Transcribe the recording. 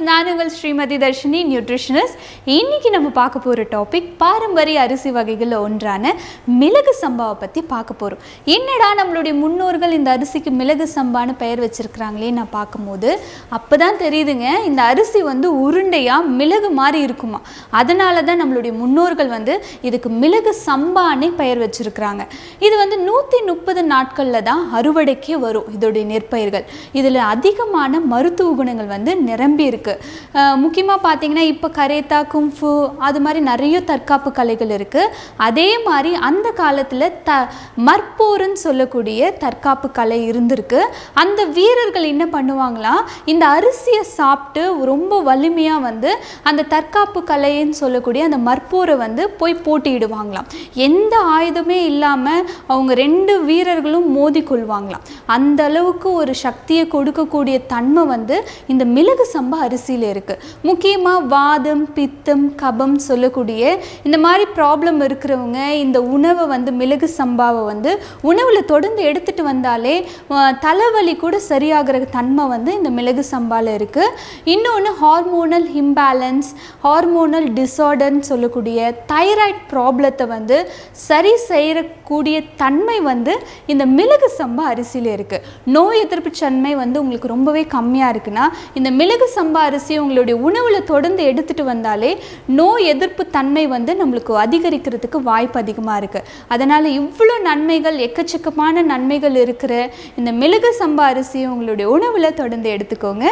நான் உங்கள் ஸ்ரீமதி தர்ஷினி நியூட்ரிஷனிஸ்ட். இன்னைக்கு நம்ம பார்க்க போகிற டாபிக் பாரம்பரிய அரிசி வகைகளில் ஒன்றான மிளகு சம்பாவை பற்றி பார்க்க போகிறோம். என்னடா நம்மளுடைய முன்னோர்கள் இந்த அரிசிக்கு மிளகு சம்பான்னு பெயர் வச்சுருக்கிறாங்களே நான் பார்க்கும்போது அப்போ தான் தெரியுதுங்க, இந்த அரிசி உருண்டையாக மிளகு மாதிரி இருக்குமா. அதனால தான் நம்மளுடைய முன்னோர்கள் இதுக்கு மிளகு சம்பானே பெயர் வச்சுருக்கிறாங்க. இது 130 நாட்களில் தான் அறுவடைக்கே வரும். இதோடைய நெற்பயிர்கள் இதில் அதிகமான மருத்துவ குணங்கள் நிரம்பி இருக்கு. முக்கியமாக பார்த்தீங்கன்னா இப்போ கரேத்தா, கும்ஃபு அது மாதிரி நிறைய தற்காப்பு கலைகள் இருக்குது. அதே மாதிரி அந்த காலத்தில் மற்போருன்னு சொல்லக்கூடிய தற்காப்பு கலை இருந்திருக்கு. அந்த வீரர்கள் என்ன பண்ணுவாங்களாம், இந்த அரிசியை சாப்பிட்டு ரொம்ப வலிமையாக அந்த தற்காப்பு கலைன்னு சொல்லக்கூடிய அந்த மற்போரை போய் போட்டியிடுவாங்களாம். எந்த ஆயுதமே இல்லாமல் அவங்க 2 வீரர்களும் மோதி கொள்வாங்களாம். அந்த அளவுக்கு ஒரு சக்தியை கொடுக்கக்கூடிய தன்மை இந்த மிளகு சம்பா அரிசியில் இருக்குது. முக்கியமாக வாதம், பித்தம், கபம் சொல்லக்கூடிய இந்த மாதிரி ப்ராப்ளம் இருக்கிறவங்க இந்த உணவை மிளகு சம்பாவை உணவில் தொடர்ந்து எடுத்துகிட்டு வந்தாலே தலைவலி கூட சரியாகிற தன்மை இந்த மிளகு சம்பாவில் இருக்குது. இன்னொன்று ஹார்மோனல் இம்பேலன்ஸ், ஹார்மோனல் டிஸார்டர்னு சொல்லக்கூடிய தைராய்டு ப்ராப்ளத்தை சரி செய்யக்கூடிய தன்மை இந்த மிளகு சம்பா அரிசியில் இருக்குது. நோய் எதிர்ப்பு தன்மை உங்களுக்கு ரொம்பவே கம்மியாக இருக்குன்னா இந்த மிளகு சம்பா அரிசி உங்களுடைய உணவில் தொடர்ந்து எடுத்துகிட்டு வந்தாலே நோய் எதிர்ப்பு தன்மை நம்மளுக்கு அதிகரிக்கிறதுக்கு வாய்ப்பு அதிகமாக இருக்குது. அதனால் இவ்வளோ நன்மைகள், எக்கச்சக்கமான நன்மைகள் இருக்கிற இந்த மிளகு சம்பா அரிசியை உங்களுடைய உணவில் தொடர்ந்து எடுத்துக்கோங்க.